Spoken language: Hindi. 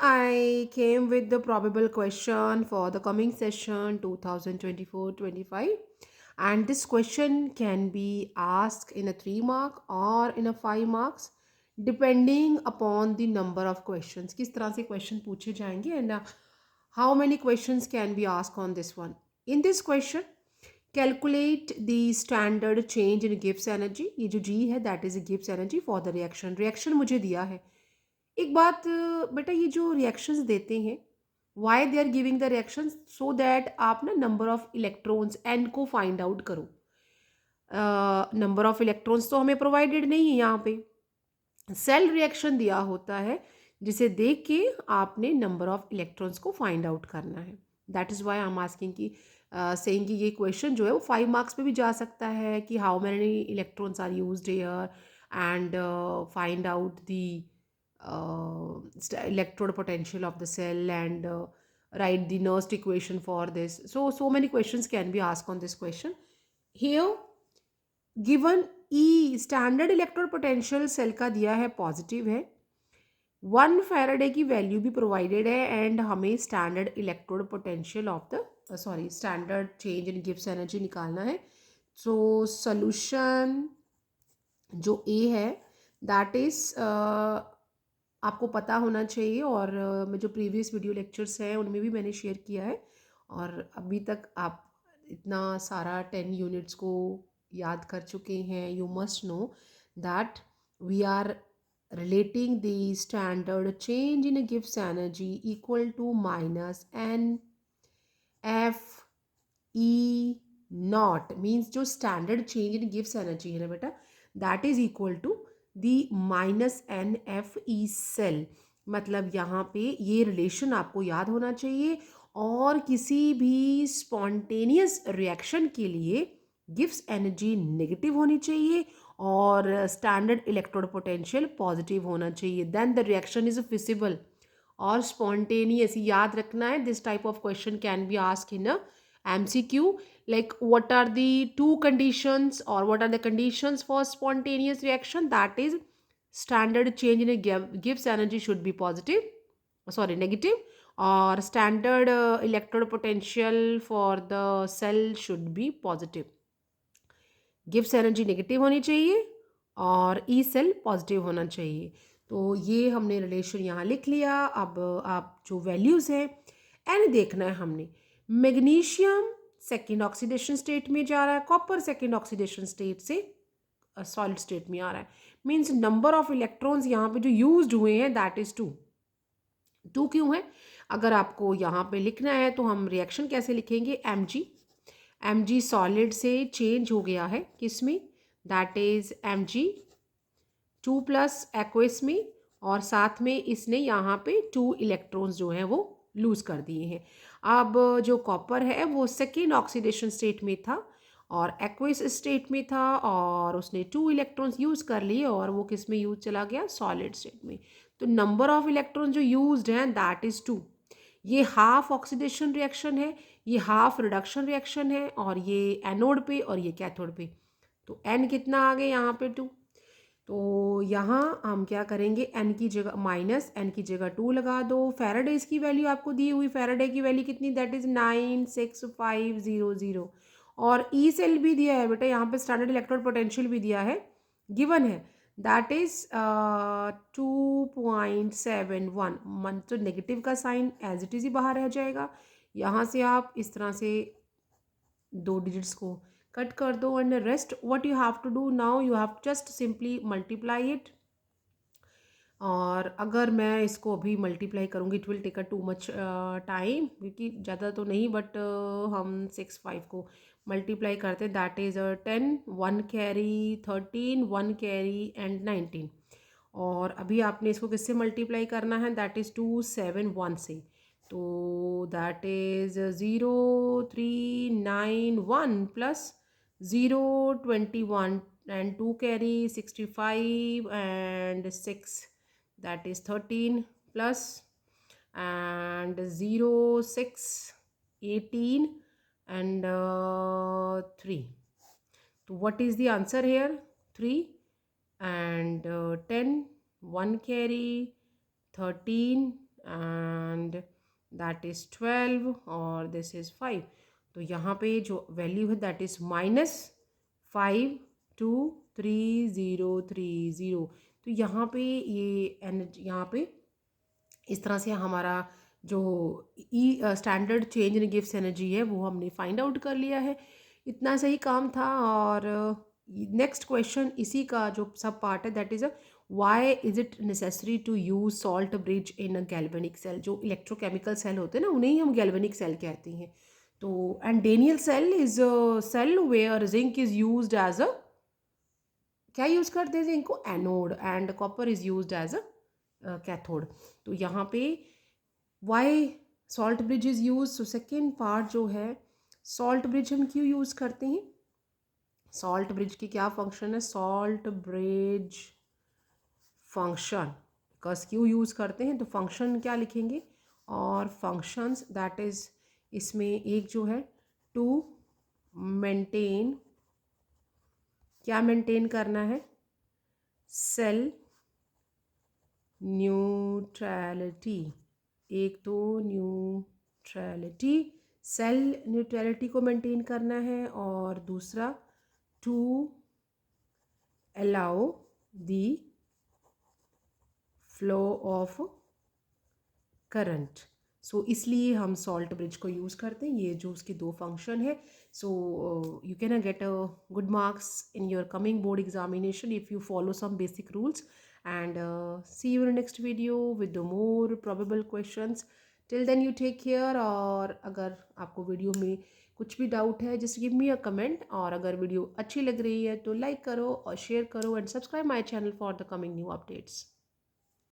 I came with the probable question for the coming session 2024-25, and this question can be asked in a 3 mark or in a 5 marks depending upon the number of questions. किस तरह से question पूछे जाएंगे and how many questions can be asked on this one. In this question, calculate the standard change in Gibbs energy. ये जो G है that is Gibbs energy for the reaction. Reaction मुझे दिया है. एक बात बेटा, ये जो रिएक्शंस देते हैं, why they are giving the reactions, so that आप ना नंबर ऑफ इलेक्ट्रॉन्स एन को फाइंड आउट करो. नंबर ऑफ इलेक्ट्रॉन्स तो हमें प्रोवाइडेड नहीं है यहाँ पे. सेल रिएक्शन दिया होता है जिसे देख के आपने नंबर ऑफ इलेक्ट्रॉन्स को फाइंड आउट करना है. That is Y I am asking कि सेइंग कि ये क्वेश्चन जो है वो 5 मार्क्स पे भी जा सकता है कि how many electrons are used here and find out the electrode potential of the cell and write the Nernst equation for this. So many questions can be asked on this question. Here given E standard electrode potential cell का दिया है पॉजिटिव है, 1 फैराडे की वैल्यू भी प्रोवाइडेड है एंड हमें standard electrode potential of the standard change in Gibbs energy निकालना है. सो सोल्यूशन जो ए है दैट इज आपको पता होना चाहिए और मैं जो प्रीवियस वीडियो लेक्चर्स हैं उनमें भी मैंने शेयर किया है और अभी तक आप इतना सारा 10 यूनिट्स को याद कर चुके हैं. You must know that we are relating the standard change in a Gibbs energy equal to minus n f e naught means जो standard change in Gibbs energy है ना बेटा, that is equal to the minus n f e cell. मतलब यहाँ पे ये रिलेशन आपको याद होना चाहिए और किसी भी स्पॉन्टेनियस रिएक्शन के लिए गिब्स एनर्जी नेगेटिव होनी चाहिए और स्टैंडर्ड इलेक्ट्रोड पोटेंशियल पॉजिटिव होना चाहिए. Then the reaction is feasible और स्पॉन्टेनियस. याद रखना है this type of question can be ask in a MCQ like what are the two conditions or what are the conditions for spontaneous reaction. That is standard change in a Gibbs energy should be positive, sorry negative, or standard electrode potential for the cell should be positive. Gibbs energy negative होनी चाहिए और ई सेल पॉजिटिव होना चाहिए. तो ये हमने रिलेशन यहाँ लिख लिया. अब आप जो वैल्यूज़ हैं एन देखना है हमने. मैग्नीशियम सेकेंड ऑक्सीडेशन स्टेट में जा रहा है, कॉपर सेकेंड ऑक्सीडेशन स्टेट से सॉलिड स्टेट में आ रहा है. मीन्स नंबर ऑफ इलेक्ट्रॉन्स यहाँ पे जो यूज्ड हुए हैं दैट इज 2. 2 क्यों है? अगर आपको यहाँ पे लिखना है तो हम रिएक्शन कैसे लिखेंगे. mg सॉलिड से चेंज हो गया है किस में, that is mg 2 plus aqueous में और साथ में इसने यहाँ पे 2 इलेक्ट्रॉन्स जो हैं वो लूज कर दिए हैं. अब जो कॉपर है वो सेकेंड ऑक्सीडेशन स्टेट में था और एक्वस स्टेट में था और उसने 2 इलेक्ट्रॉन्स यूज़ कर लिए और वो किस में यूज चला गया, सॉलिड स्टेट में. तो नंबर ऑफ इलेक्ट्रॉन जो यूज्ड हैं दैट इज 2. ये हाफ ऑक्सीडेशन रिएक्शन है, ये हाफ रिडक्शन रिएक्शन है और ये एनोड पे और ये कैथोड पे. तो एन कितना आ गया यहाँ पे 2. तो यहाँ हम क्या करेंगे, एन की जगह माइनस एन की जगह 2 लगा दो. फेराडेज की वैल्यू आपको दी हुई, फेराडे की वैल्यू कितनी, दैट इज 96500 और ई सेल भी दिया है बेटा यहाँ पे, स्टैंडर्ड इलेक्ट्रोड पोटेंशियल भी दिया है, गिवन है दैट इज 2.71. मन तो नेगेटिव का साइन एज इट इज़ ही बाहर रह जाएगा. यहाँ से आप इस तरह से 2 डिजिट्स को कट कर दो and rest what you have to do now, you have just simply multiply it. और अगर मैं इसको अभी मल्टीप्लाई करूँगी it will take a too much time, क्योंकि ज़्यादा तो नहीं बट हम 6 5 को मल्टीप्लाई करते हैं that is 10, 1 carry 13, 1 carry and 19. और अभी आपने इसको किससे मल्टीप्लाई करना है, दैट इज़ 2 7 1 से. तो that is 0 3 9 1 plus 0 21 and 2 carry 65 and 6 that is 13 plus and 0 6 18 and 3. So what is the answer here, 3 and 10, 1 carry 13 and that is 12 और दिस इज़ 5। तो यहाँ पे जो वैल्यू है दैट इज़ -5203030। तो यहाँ पे ये एनर्जी, यहाँ पे इस तरह से हमारा जो standard change in gives energy है वो हमने फाइंड आउट कर लिया है। इतना सही काम था। और नेक्स्ट क्वेश्चन इसी का जो सब पार्ट है that is why is it necessary to use salt bridge in a galvanic cell. जो इलेक्ट्रोकेमिकल सेल होते हैं ना उन्हें ही हम गैल्वेनिक सेल कहते हैं। तो and Daniell cell is a cell where zinc is used as a, क्या यूज़ करते हैं जिंक को, anode, and copper is used as a cathode. तो यहाँ पे why salt bridge is use. तो सेकेंड पार्ट जो है, सॉल्ट ब्रिज हम क्यों यूज़ करते हैं, सॉल्ट ब्रिज की क्या फंक्शन है, सॉल्ट ब्रिज फंक्शन, बिकॉज क्यों यूज़ करते हैं तो फंक्शन क्या लिखेंगे, और फंक्शंस दैट इज़ इसमें एक जो है टू मेंटेन, क्या मेंटेन करना है, सेल न्यूट्रलिटी। एक तो न्यूट्रलिटी, सेल न्यूट्रलिटी को मेंटेन करना है, और दूसरा to allow the flow of current. So इसलिए हम सॉल्ट ब्रिज को यूज़ करते हैं। ये जो उसके दो फंक्शन है। So you can get a good marks in your coming board examination if you follow some basic rules. And see you in next video with more probable questions. Till then you take care. और अगर आपको वीडियो में कुछ भी डाउट है just give me a comment, और अगर वीडियो अच्छी लग रही है तो लाइक करो और शेयर करो and subscribe my channel for the coming new updates.